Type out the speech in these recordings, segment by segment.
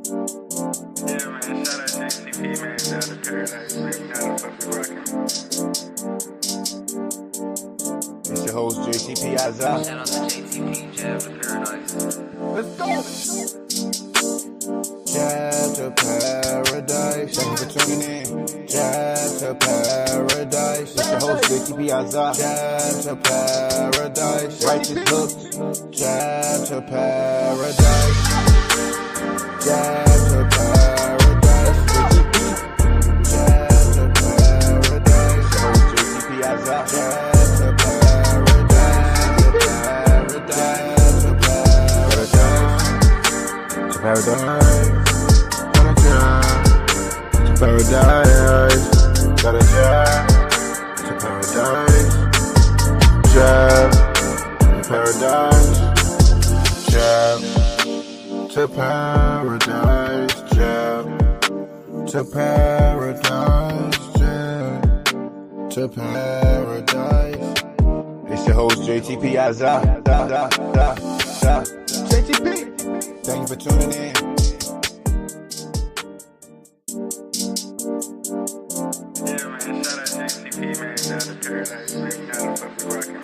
Yeah, man, shout out JTP, man, down to Paradise, man, you know the fuck we rockin'. It's your host, JTP Azar. Shout out to JTP, Jab to Paradise. Let's go! Jab to Paradise. Thank you for tuning in. Jab to Paradise. It's your host, JTP Azar. Jab to Paradise. Righteous hooks. Jab to Paradise. Jab to Paradise. Jab to Paradise. It's your host, JTP Azar. Jab to Paradise. To Paradise. Paradise, got a jab to paradise, jab to paradise, jab to paradise, jab to paradise, jab to paradise. It's your host JTP Azar, JTP. Thank you for tuning in. Yeah, man, shout out JTP, man, down to Paradise, man, you know the fuck we rockin'.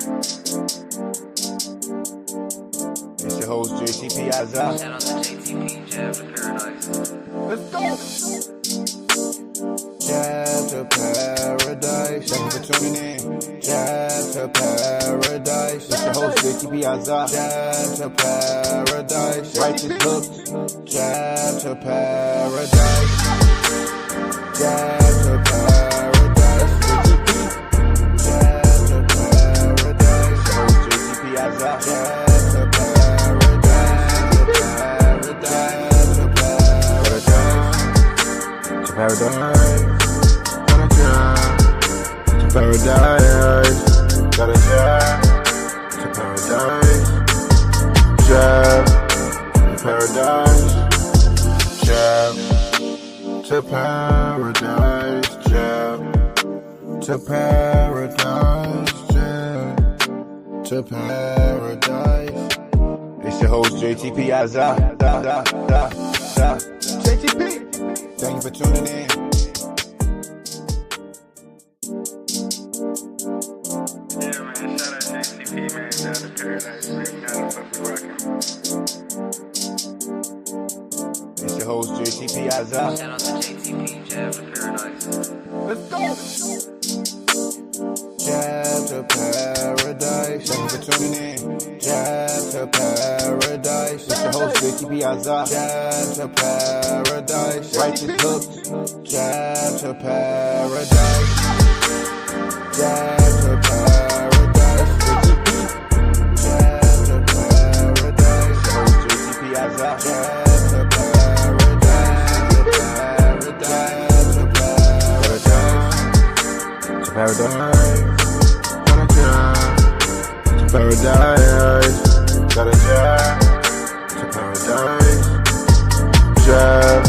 It's your host JTP Azar. Shout out to JTP, Jab to Paradise. Let's go! Jab to Paradise. Thank you for tuning in. Jab to Paradise. It's your host JTP Azar. Jab to Paradise. Righteous hooks. Jab to Paradise. Jab to Paradise. Jab to Paradise. It's your host JTP Azar. Jab to Paradise. To paradise, to paradise, got a jab to paradise, jab to paradise, jab to paradise, jab to paradise, jab to paradise. It's your host JTP Azar, JTP. Thank you for tuning in. Yeah, man, shout out JTP, man, down to Paradise, man, you know the fuck we rockin'. It's your host JTP Azar. Shout out to JTP, Jab to Paradise. Let's go! Jab to Paradise. Thank you for tuning in. Jab to Paradise. It's your host JTP Azar. Jab to Paradise. Righteous hooks. Jab to Paradise. Jab to Paradise. Jab to Paradise. It's your host JTP Azar. Jab to Paradise. To paradise, paradise, got a jab to paradise, jab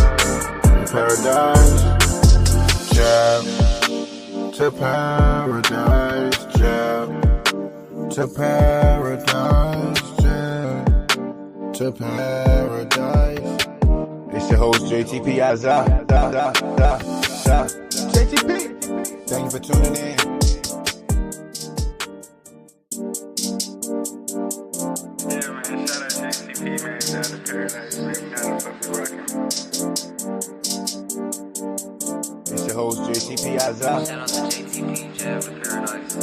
to paradise, jab to paradise, jab to paradise, jab to paradise. It's your host JTP Azar, JTP. Thank you for tuning in. Yeah, man, shout out JTP, man, down to Paradise, man, you know the fuck we rockin'. It's your host JTP Azar. Shout out to JTP, Jab to Paradise.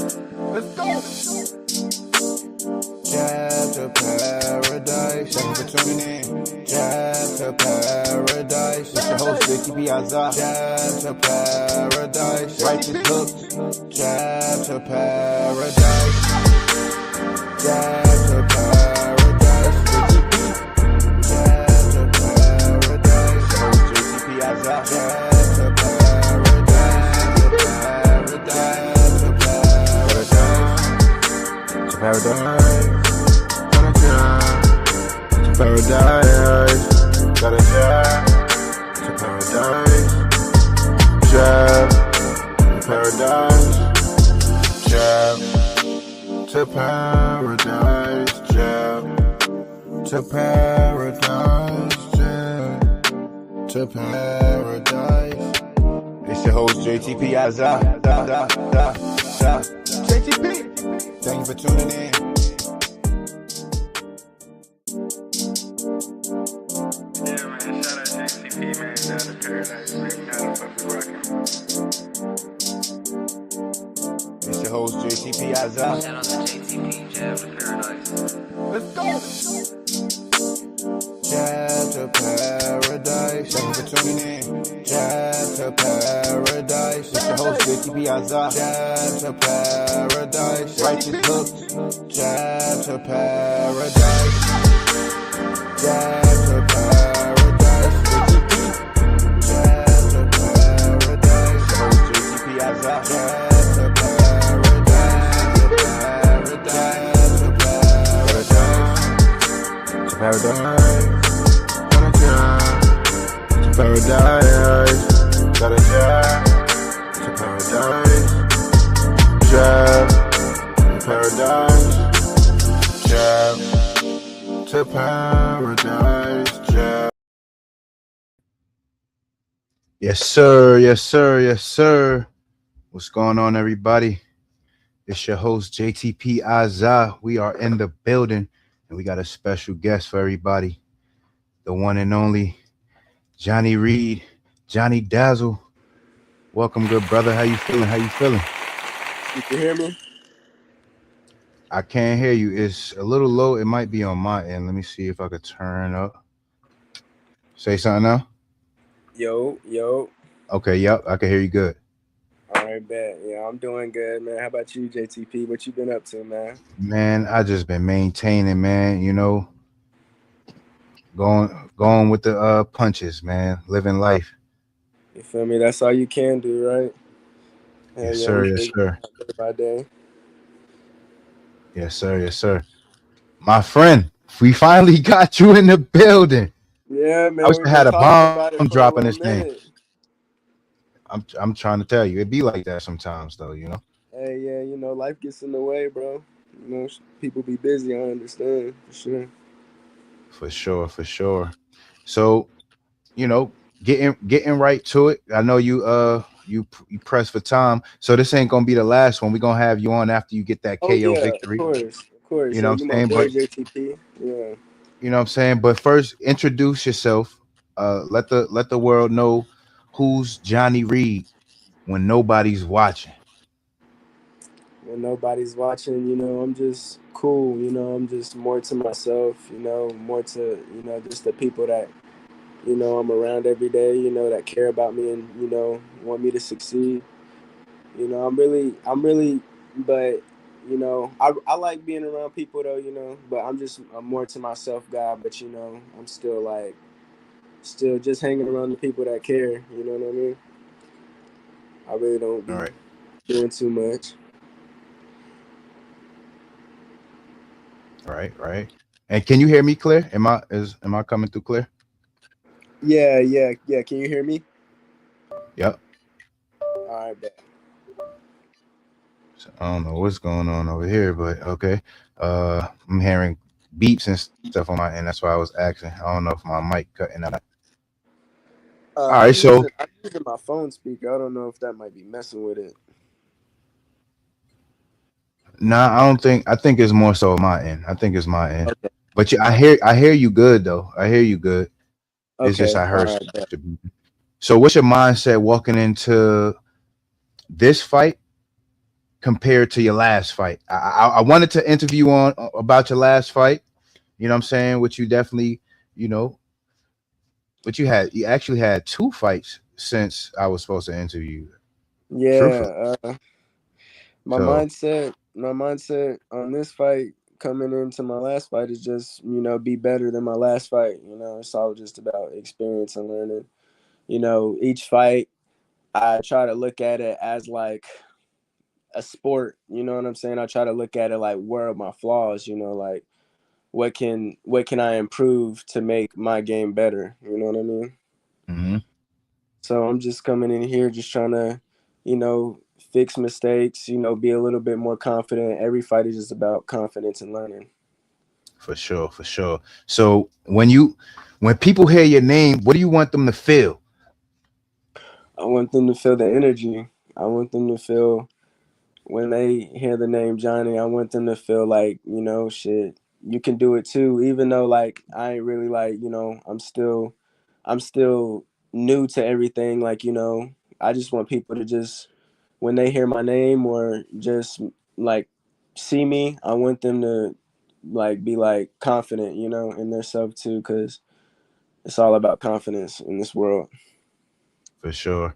Let's go! Jab to Paradise. Thank you for tuning in. Jab to Paradise. It's your host JTP Azar. Jab to Paradise. Righteous hooks. Jab to Paradise. Jab to Paradise. Jab to Paradise. It's your host JTP Azar. Jab to Paradise. To paradise, to paradise, got a jab to paradise, jab to paradise, jab to paradise, jab to paradise, jab to paradise. It's your host JTP JTP. Thank you for tuning in. Yeah, man, shout out JTP, man, down to Paradise, baby, now the fuck we rockin'. It's your host JTP Shout out to JTP, Jab to Paradise. Let's go. Jab to paradise. Thank you for tuning in. Jab to paradise. It's your host JTP Jab to paradise. Righteous looks. Jab to paradise. Jab to paradise. JTP. Jab to paradise. Your host JTP Jab to paradise. To paradise. To paradise. To paradise, gotta jab to paradise, jab to paradise, jab to paradise, jab. Yes, sir. Yes, sir. Yes, sir. What's going on, everybody? It's your host JTP Azah. We are in the building, and we got a special guest for everybody. The one and only Jonny Reid, Johnny Dazzle. Welcome, good brother. How you feeling? How you feeling? You can hear me? I can't hear you. It's a little low. It might be on my end. Let me see if I could turn up. Say something now. Yo. Okay, yep, I can hear you good. All right, bet. Yeah, I'm doing good, man. How about you, JTP? What you been up to, man? Man, I just been maintaining, man. You know, going with the punches, man. Living life. You feel me? That's all you can do, right? Yes, Yeah, sir. we Yes, figure sir. it out day by day. Yes, sir. Yes, sir. My friend, we finally got you in the building. Yeah, I man, wish I we've had been a talking bomb about it for a dropping little this thing. minute. I'm trying to tell you, it be like that sometimes, though. You know. Hey, yeah, life gets in the way, bro. People be busy. I understand for sure. For sure. For sure. So, you know, getting right to it. I know you press for time, so this ain't gonna be the last one. We're gonna have you on after you get that Oh KO yeah, of victory. course, of course. You know Yeah, what you I'm my saying? boy, But JTP. Yeah. you know what I'm saying? But first, introduce yourself. Let the world know who's Jonny Reid when nobody's watching. When nobody's watching, I'm just cool, I'm just more to myself, more to, just the people that, I'm around every day, that care about me and, want me to succeed. But, I like being around people though, but I'm more to myself guy, but, I'm still just hanging around the people that care, you know what I mean? I really don't All be right, doing too much. right. And can you hear me clear? Am I coming through clear? Yeah. Can you hear me? Yep. All right, bet. So I don't know what's going on over here, but okay. I'm hearing beeps and stuff on my end. That's why I was asking. I don't know if my mic cutting out. All right, so I'm using my phone speaker. I don't know if that might be messing with it. nah, I don't think. I think it's more so my end. I think it's my end. Okay. But yeah, I hear you good though. I hear you good. It's just Okay. I All heard. right. Bet. So what's your mindset walking into this fight compared to your last fight? I wanted to interview on about your last fight. You know what I'm saying? Which you definitely, you know, but you actually had two fights since I was supposed to interview you. Truthfully. Yeah. My So mindset on this fight coming into my last fight is just be better than my last fight. It's all just about experience and learning. Each fight I try to look at it as like a sport. You know what I'm saying? I try to look at it like where are my flaws. Like what can I improve to make my game better? You know what I mean? mhm. So I'm just coming in here just trying to, fix mistakes, be a little bit more confident. Every fight is just about confidence and learning. For sure, for sure. So when people hear your name, what do you want them to feel? I want them to feel the energy. I want them to feel when they hear the name Johnny, I want them to feel like, shit, you can do it too. Even though like I ain't really like, I'm still new to everything. Like, I just want people to just when they hear my name or just like see me, I want them to like be like confident, in their self too, because it's all about confidence in this world. For sure,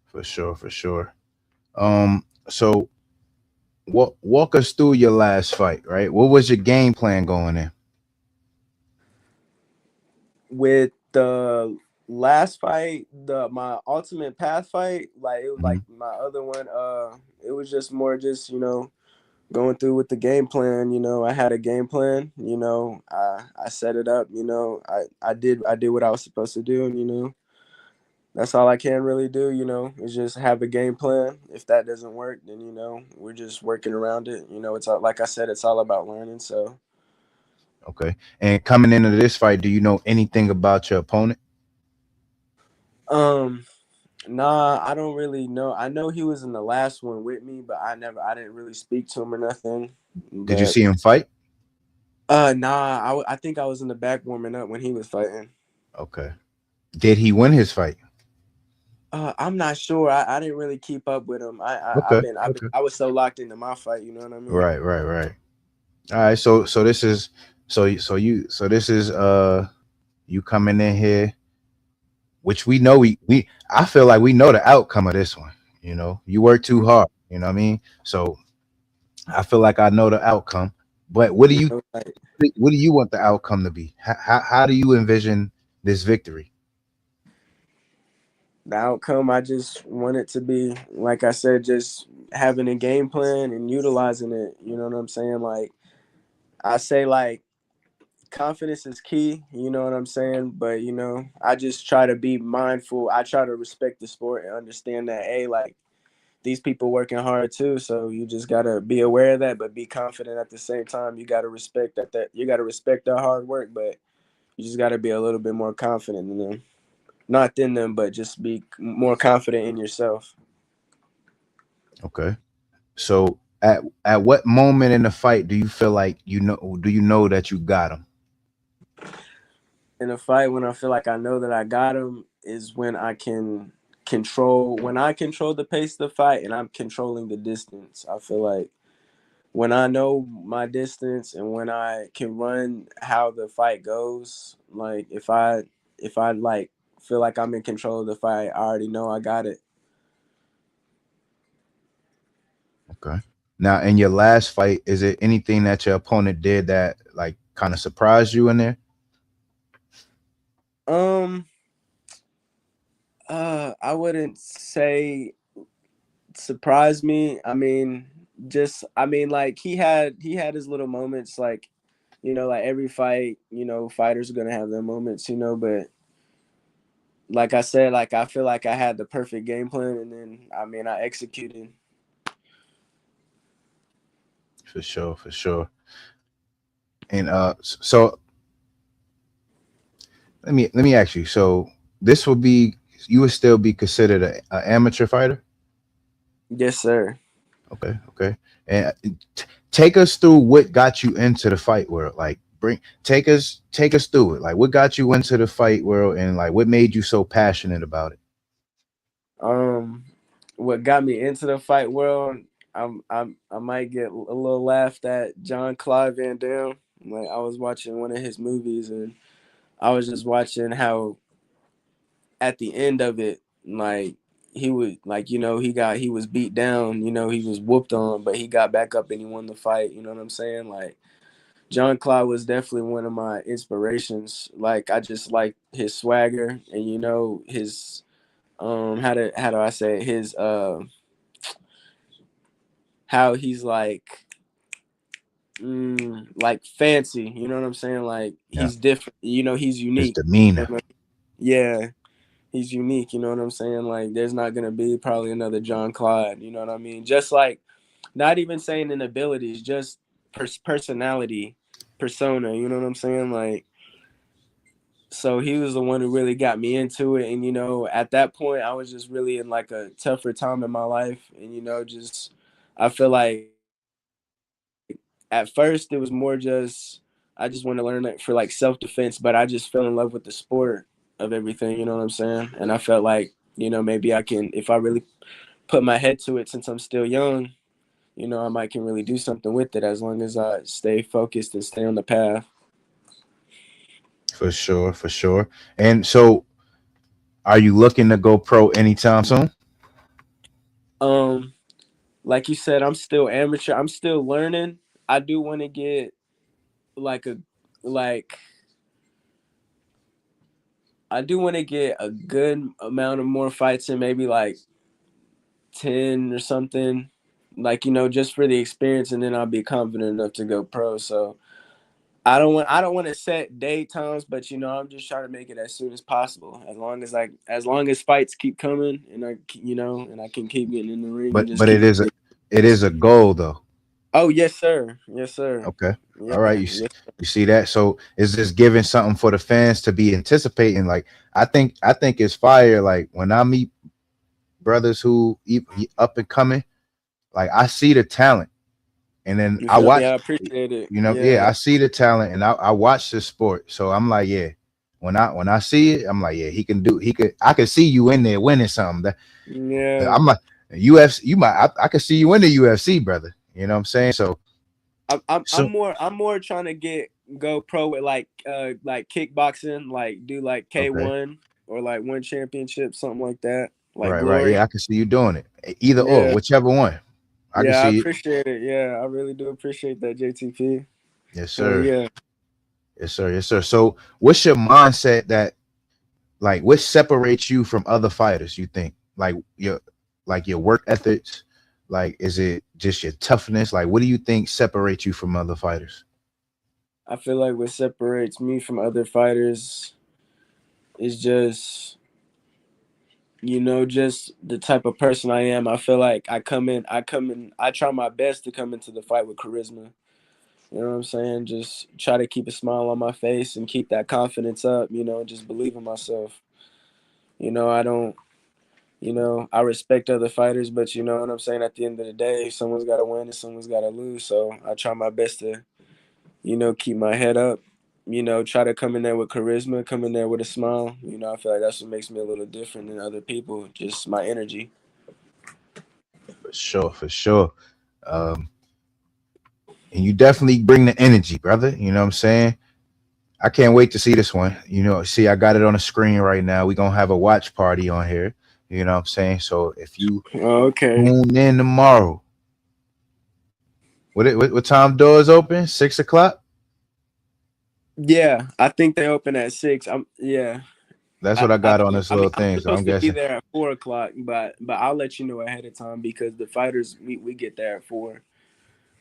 for sure, for sure. So walk us through your last fight, right? What was your game plan going in? With the last fight, the my ultimate path fight, like it was Mhm. like my other one, it was just more just, going through with the game plan. I had a game plan, I set it up, I did what I was supposed to do, and that's all I can really do, is just have a game plan. If that doesn't work, then we're just working around it. It's all, like I said, it's all about learning. So Okay. And coming into this fight, do you know anything about your opponent? um nah, I don't really know. I know he was in the last one with me, but I didn't really speak to him or nothing. Did you But see him fight? nah, I think I was in the back warming up when he was fighting. Okay. Did he win his fight? I'm not sure. I didn't really keep up with him. Okay. I've been Okay. I was so locked into my fight. You know what I mean? Right, right, right. All right. So this is so this is you coming in here, which we know we I feel like we know the outcome of this one. You work too hard. You know what I mean? So I feel like I know the outcome. But Like what do you want the outcome to be? How do you envision this victory? the outcome, I just want it to be, like I said, just having a game plan and utilizing it. You know what I'm saying? Like I say, like confidence is key, you know what I'm saying? But I just try to be mindful. I try to respect the sport and understand that, hey, like these people working hard too. So you just gotta be aware of that, but be confident at the same time. You gotta respect that you gotta respect their hard work, but you just gotta be a little bit more confident in them. Not in them, but just be more confident in yourself. Okay. So at what moment in the fight do you feel like do you know that you got him? In a fight, when I feel like I know that I got him, is when I control the pace of the fight and I'm controlling the distance. I feel like when I know my distance and when I can run how the fight goes, like if I like feel like I'm in control of the fight, I already know I got it. Okay. Now, in your last fight, is it anything that your opponent did that like kind of surprised you in there? Um I wouldn't say surprised me. I mean like he had his little moments, like like every fight, fighters are gonna have their moments, but like I said, like I feel like I had the perfect game plan, and then I executed. For sure, for sure. And so let me ask you. So this will be you would still be considered a amateur fighter? Yes, sir. Okay, okay. And take us through what got you into the fight world. Like bring take us through it. Like what got you into the fight world and like what made you so passionate about it? Um, what got me into the fight world? I might get a little laughed at. John Claude Van Damme. Like I was watching one of his movies, and I was just watching how at the end of it, like he would like he was beat down. He was whooped on, but he got back up and he won the fight. You know what I'm saying? Like John Claude was definitely one of my inspirations. Like I just like his swagger and his how do I say it? His how he's like fancy, you know what I'm saying? Like Yeah. he's different, he's His unique. demeanor. Yeah, he's unique, you know what I'm saying? Like there's not gonna be probably another John Claude, you know what I mean? Just like not even saying in abilities, just personality. persona. You know what I'm saying? Like, so he was the one who really got me into it. And at that point, I was just really in like a tougher time in my life, and just I feel like at first it was more just I just wanted to learn it for like self defense, but I just fell in love with the sport of everything. You know what I'm saying? And I felt like maybe I can, if I really put my head to it, since I'm still young, I might can really do something with it as long as I stay focused and stay on the path. For sure, for sure. And so, are you looking to go pro anytime soon? Um, like you said, I'm still amateur. I'm still learning. I do want to get like a like I do want to get a good amount of more fights in, maybe like 10 or something. Like, just for the experience, and then I'll be confident enough to go pro. So I don't want to set day times, but I'm just trying to make it as soon as possible. As long as fights keep coming, and I can keep getting in the ring and just But keep. it is a goal though. Oh, yes, sir. Yes, sir. Okay. Yeah. All right. Yes. You see that? So is this giving something for the fans to be anticipating? Like I think it's fire. Like when I meet brothers who up and coming, like I see the talent, and then You I feel me? watch. I appreciate it. Yeah, Yeah. I see the talent, and I watch the sport. So I'm like, yeah. When I see it, I'm like, yeah, he can do. He could. I could see you in there winning something. Yeah. I'm like UFC. You might. I could see you in the UFC, brother. You know what I'm saying? So I'm so more trying to go pro with like kickboxing, like do like okay. K1 or like one championship, something like that, like Right. Glory. Yeah, I can see you doing it. Either or, Yeah. whichever one. I can Yeah, I see it. appreciate it. Yeah, I really do appreciate that, JTP. Yes, Hell sir. yeah. Yes, sir. Yes, sir. So, what's your mindset that like what separates you from other fighters? You think like your work ethics, like is it just your toughness? Like, what do you think separates you from other fighters? I feel like what separates me from other fighters is just the type of person I am. I feel like I try my best to come into the fight with charisma. You know what I'm saying? Just try to keep a smile on my face and keep that confidence up, and just believe in myself. I don't, I respect other fighters, but you know what I'm saying? At the end of the day, someone's got to win and someone's got to lose. So I try my best to, keep my head up, try to come in there with charisma, come in there with a smile. I feel like that's what makes me a little different than other people, just my energy. For sure, for sure. Um, and you definitely bring the energy, brother. You know what I'm saying? I can't wait to see this one. See, I got it on the screen right now. We're gonna have a watch party on here. You know what I'm saying? So if you Oh, okay. tune in tomorrow, what time doors open? 6 o'clock? Yeah, I think they open at 6. Yeah. That's I, what I I got on think this I mean little I'm thing. So I'm supposed to be guessing. there at 4 o'clock, but I'll let you know ahead of time because the fighters we get there at 4.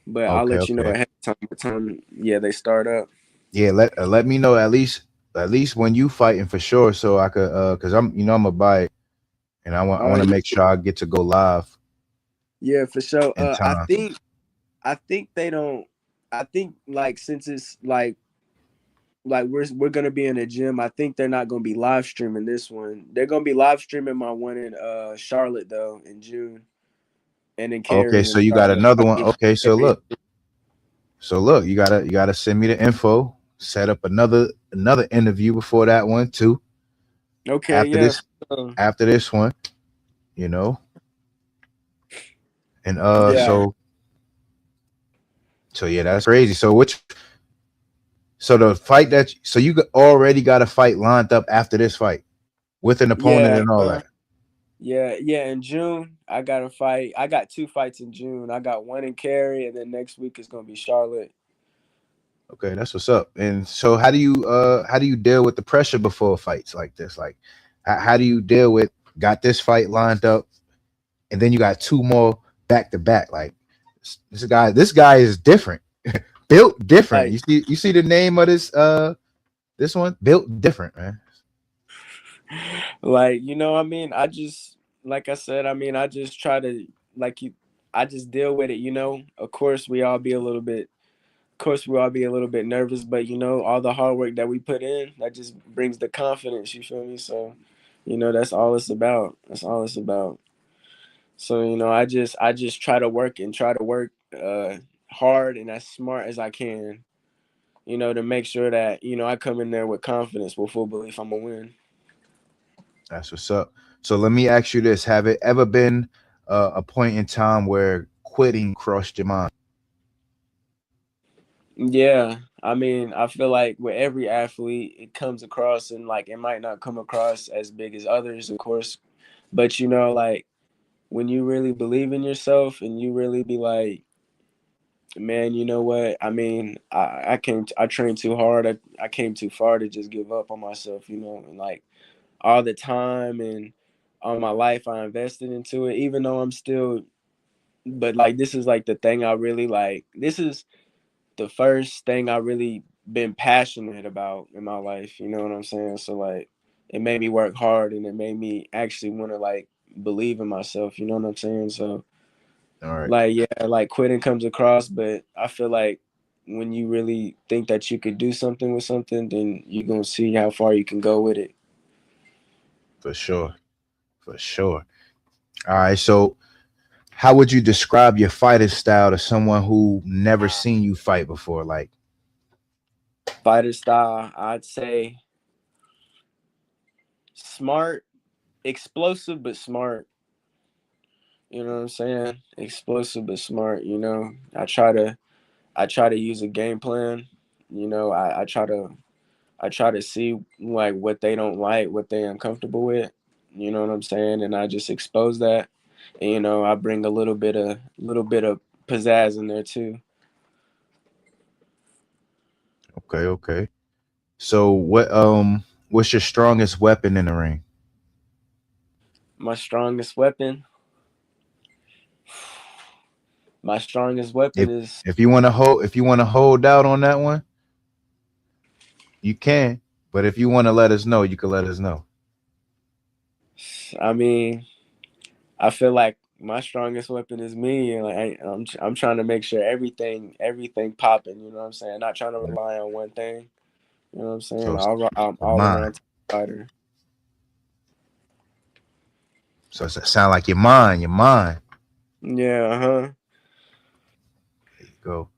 But I'll Okay, let you know okay. ahead of time what time they start up. Yeah, let me know at least when you fighting for sure, so I could because I'm gonna buy it, and I want to Yeah, make sure I get to go live yeah, for sure. in time. I think they don't. I think like since it's like we're gonna be in a gym. I think they're not gonna be live streaming this one. They're gonna be live streaming my one in Charlotte though in June, and in Okay, Cary so in you got Charlotte. another I one. mean, Okay, Cary. so look, you gotta send me the info. Set up another interview before that one too. Okay, After yeah. this after this one, you know, and Yeah, so yeah, that's crazy. So the fight so already got a fight lined up after this fight with an opponent yeah. and all that. Yeah. In June, I got a fight. I got 2 fights in June. I got one in Cary, and then next week is gonna be Charlotte. Okay, that's what's up. And so how do you deal with the pressure before fights like this? Like how do you deal with got this fight lined up and then you got two more back to back? Like this guy is different. Built different. Like, You see the name of this one? Built different, man. I mean, like I said, I mean, I just try to like you. I just deal with it. Of course, we all be a little bit course we'll all be a little bit nervous, but all the hard work that we put in, that just brings the confidence. You feel me? So, that's all it's about. That's all it's about. So I just try to work hard and as smart as I can. To make sure that I come in there with confidence, with full belief I'm gonna win. That's what's up. So let me ask you this: have it ever been a point in time where quitting crossed your mind? Yeah, I mean, I feel like with every athlete, it comes across, and like it might not come across as big as others, of course, but like when you really believe in yourself and you really be like, man, you know what? I mean, I trained too hard. I came too far to just give up on myself, and like all the time and all my life I invested into it, even though I'm still, but like this is like the thing I really like. This is the first thing I really been passionate about in my life. You know what I'm saying? So like it made me work hard and it made me actually want to like believe in myself. You know what I'm saying? So All right, like yeah, like quitting comes across, but I feel like when you really think that you could do something with something, then you're gonna see how far you can go with it. for sure, for sure. All right, so how would you describe your fighting style to someone who never seen you fight before? Like, Fighter style, I'd say smart, explosive but smart. You know what I'm saying? Explosive but smart. I try to use a game plan. I try to see like what they don't like, what they uncomfortable with. You know what I'm saying? And I just expose that. And I bring a little bit of pizzazz in there too. okay, okay. So what's your strongest weapon in the ring? My strongest weapon. My strongest weapon If is. if you want to hold out on that one, you can. But if you want to let us know, you can let us know. I mean, I feel like my strongest weapon is me, and like I'm trying to make sure everything popping. You know what I'm saying? Not trying to rely on one thing. You know what I'm saying? So I'm your all mind. around fighter. So it sound like your mind, your mind. Yeah, huh. There you go.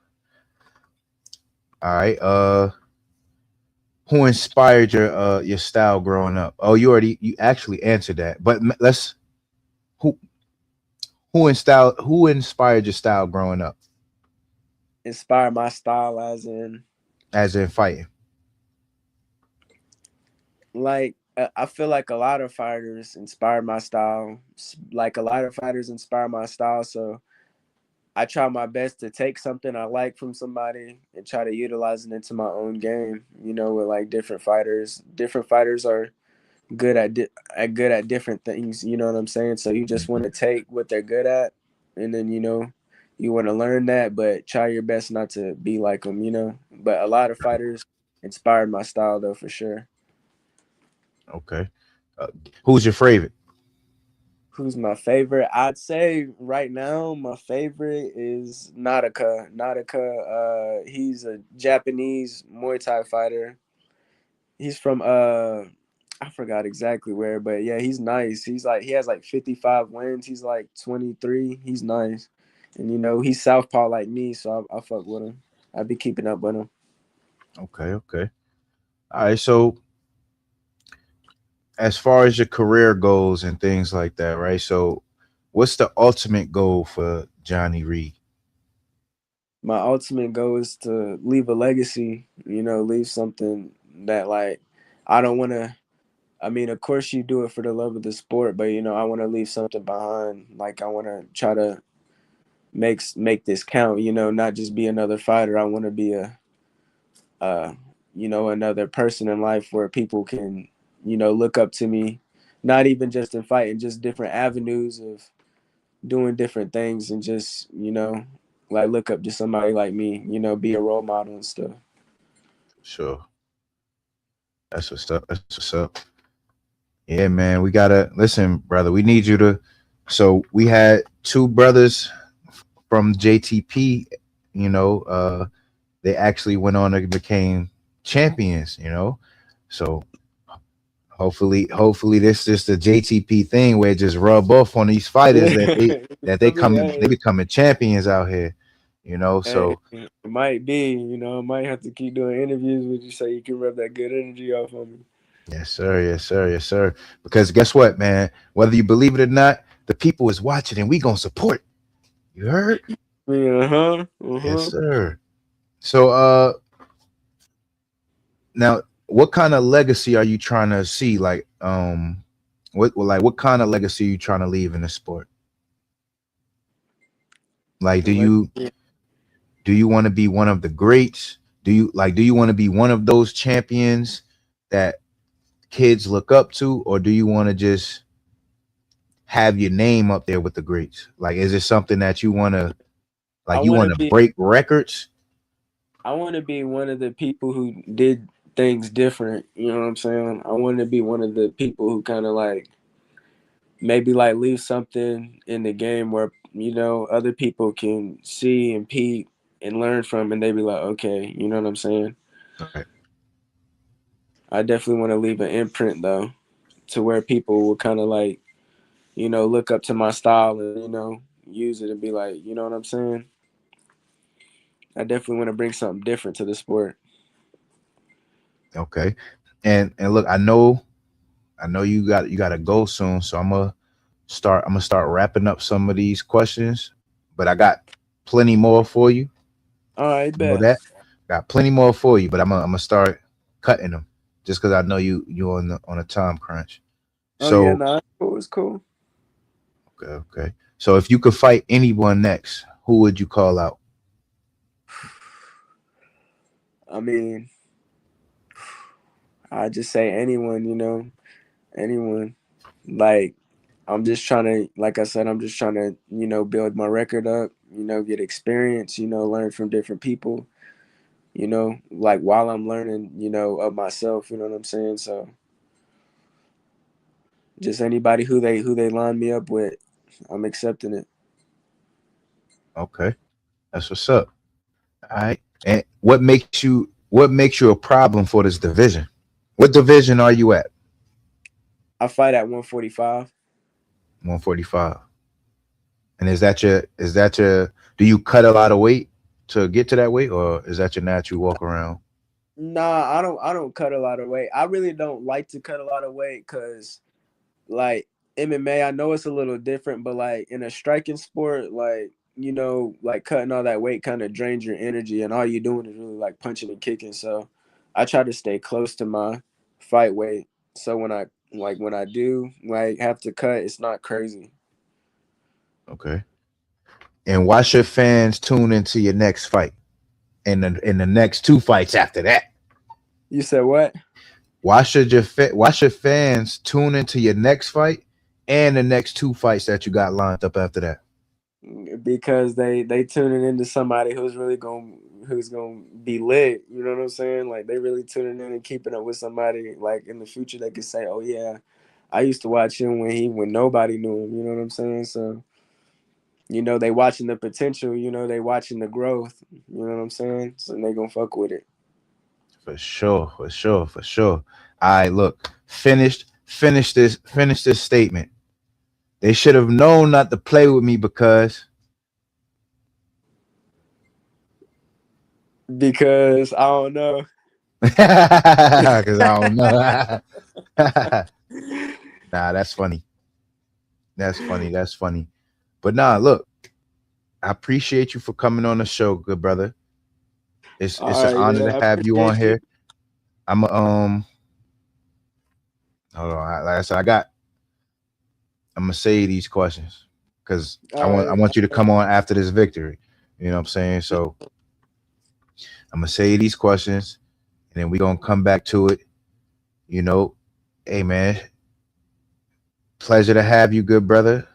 All right. Who inspired your style growing up? Oh, you actually answered that. But let's who who inspired your style growing up, Inspire my style as in as in fighting? like I feel like a lot of fighters inspire my style. Like a lot of fighters inspire my style, so I try my best to take something I like from somebody and try to utilize it into my own game. With like different fighters. Different fighters are good at different things. You know what I'm saying? So you just want to take what they're good at, and then you want to learn that, but try your best not to be like them. But a lot of fighters inspired my style though for sure. Okay. Uh, who's your favorite? Who's my favorite? I'd say right now my favorite is Nadaka. Nadaka, he's a Japanese Muay Thai fighter. He's from I forgot exactly where, but yeah, he's nice. He has like 55 wins. He's like 23. He's nice. And he's southpaw like me, so I fuck with him. I be keeping up with him. Okay, okay. All right. So as far as your career goes and things like that, right? So what's the ultimate goal for Jonny Reid? My ultimate goal is to leave a legacy, leave something that like I don't want to. I mean, of course you do it for the love of the sport, but I want to leave something behind. Like I want to try to make this count, not just be another fighter. I want to be uh, another person in life where people can, look up to me, not even just in fighting, just different avenues of doing different things and just, like look up to somebody like me, be a role model and stuff. Sure. That's what's up. That's what's up. Yeah, man. We gotta listen, brother. We need you to. So we had two brothers from JTP. You know, they actually went on and became champions, So hopefully this is the JTP thing where it just rub off on these fighters that they You that feel me? they Hey, becoming champions out here, hey, So it might be, I might have to keep doing interviews with you so you can rub that good energy off on me. yes, sir, yes, sir, yes, sir. Because guess what, man? Whether you believe it or not, the people is watching and we gonna support. You heard? Yeah, Yes, sir. So now what kind of legacy are you trying to see? What kind of legacy are you trying to leave in the sport? Like Like, do you want to be one of the greats? Do you want to be one of those champions that kids look up to, or do you want to just have your name up there with the greats? Like, is it something that you want to I you want to want to be, break records? I want to be one of the people who did things different. You know what I'm saying? I want to be one of the people who kind of like maybe like leave something in the game where other people can see and peep and learn from, and they be like, okay, you know what I'm saying? Right. I definitely want to leave an imprint though, to where people will kind of like look up to my style and use it and be like, you know what I'm saying? I definitely want to bring something different to the sport. Okay. And look, I know you got to go soon, so I'm gonna start wrapping up some of these questions, but I got plenty more for you. All right, You know bet. that? Got plenty more for you, but I'm gonna start cutting them just because I know you on a time crunch. Oh yeah, So nah, it's cool. okay, okay. So if you could fight anyone next, who would you call out? I mean, I just say anyone, anyone. Like I'm just trying to, like I said, I'm just trying to, build my record up, get experience, learn from different people, like while I'm learning, of myself, you know what I'm saying? So just anybody who they line me up with, I'm accepting it. Okay, that's what's up. All right. And what makes you a problem for this division? What division are you at? I fight at 145. 145. And is that your do you cut a lot of weight to get to that weight, or is that your natural walk around? Nah, I don't cut a lot of weight. I really don't like to cut a lot of weight because like MMA, I know it's a little different, but like in a striking sport, like like cutting all that weight kind of drains your energy, and all you're doing is really like punching and kicking. So I try to stay close to my fight weight. So when I do like have to cut, it's not crazy. Okay. And why should fans tune into your next fight and the next two fights after that? You said what? Why should fans tune into your next fight and the next two fights that you got lined up after that? Because they tuning into somebody who's gonna be lit. You know what I'm saying? Like they really tuning in and keeping up with somebody. Like in the future, they could say, "Oh yeah, I used to watch him when nobody knew him." You know what I'm saying? So they watching the potential. They watching the growth. You know what I'm saying? So they gonna fuck with it. For sure, for sure, for sure. All right, look, finish this statement. They should have known not to play with me because Because I don't know. because I don't know. Nah, that's funny. That's funny. That's funny. But nah, look, I appreciate you for coming on the show, good brother. It's All an right, honor yeah, to I have you on appreciate you. here. I'm a, hold on. Like I said, I'm gonna say these questions because All I right, want you to come on after this victory. You know what I'm saying? So I'm gonna say these questions and then we gonna come back to it. You know, hey man, pleasure to have you, good brother.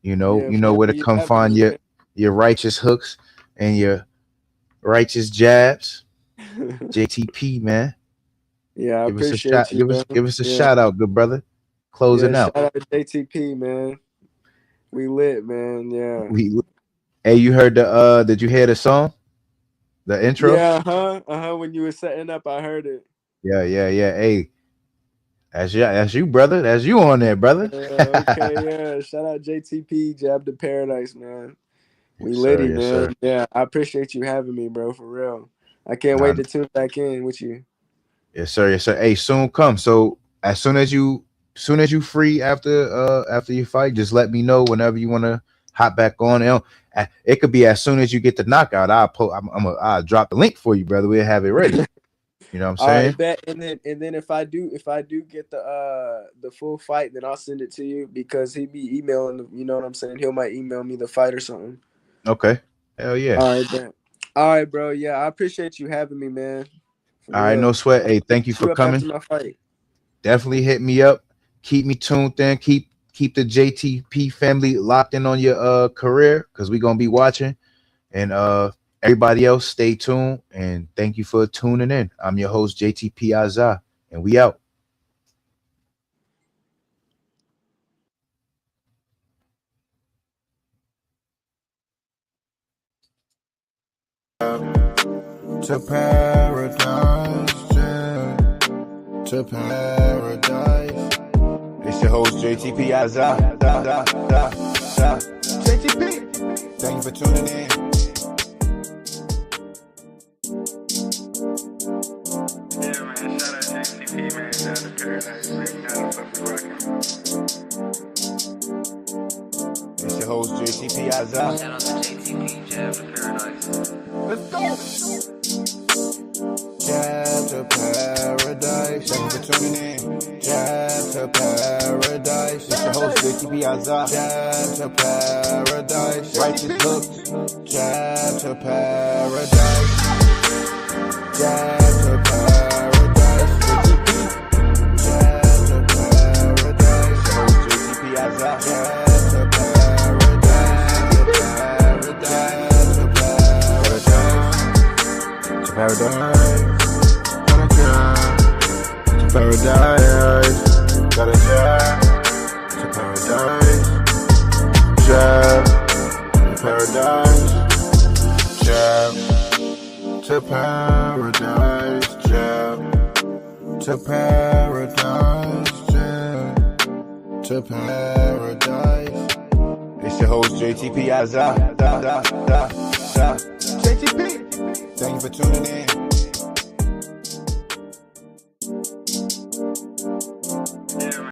yeah, You know where to you come having find me, your righteous hooks and your righteous jabs. man. JTP, man. Yeah, I appreciate you, man. Give us a Yeah. shout out, good brother. Yeah, Closing shout out. out to JTP, man. We lit, man. Yeah. We Hey, you heard the did you hear the song? The intro. Yeah, when you were setting up, I heard it. Yeah. Hey, that's you, brother. That's you on there, brother. Okay, yeah. Shout out JTP, Jab to Paradise, man. We Yes, sir. litty, Yes, sir. man. Yeah, I appreciate you having me, bro, for real. I can't Nah, wait to tune back in with you. yes, sir. Yes, sir. Hey, soon come. So soon as you free after your fight, just let me know whenever you want to hop back on. It could be as soon as you get the knockout. I'll drop the link for you, brother. We'll have it ready. You know what I'm All right, saying? bet. And then if I do get the full fight, then I'll send it to you because he be emailing. You know what I'm saying? He'll might email me the fight or something. Okay. Hell yeah. All right, bet. All right, bro. Yeah, I appreciate you having me, man. For All right, real. no sweat. Hey, thank you Hit for you up after coming. my fight. Definitely hit me up. Keep me tuned in. Keep the JTP family locked in on your career because we're gonna be watching. And everybody else, stay tuned and thank you for tuning in. I'm your host, JTP Azza, and we out. To paradise, yeah. To paradise. It's your host, JTP Azza. JTP. Thank you for tuning in. Yeah, man. Shout out JTP, man. Down to Paradise, man. You know the fuck we rockin'. It's your host, JTP Azza. Shout out to JTP, Jab to Paradise. Let's go. Jab to paradise. Thank you for tuning in. Jab to paradise. It's your host, JTP Azza. Jab to paradise. Righteous looks. Jab to paradise. Jab to paradise. JTP. Jab to paradise. Your host, JTP Azza. Jab to paradise. To paradise. Paradise, gotta jab to paradise, jab to paradise, jab to paradise, jab to paradise, jab to paradise. It's your host JTP Azza, JTP. Thank you for tuning in.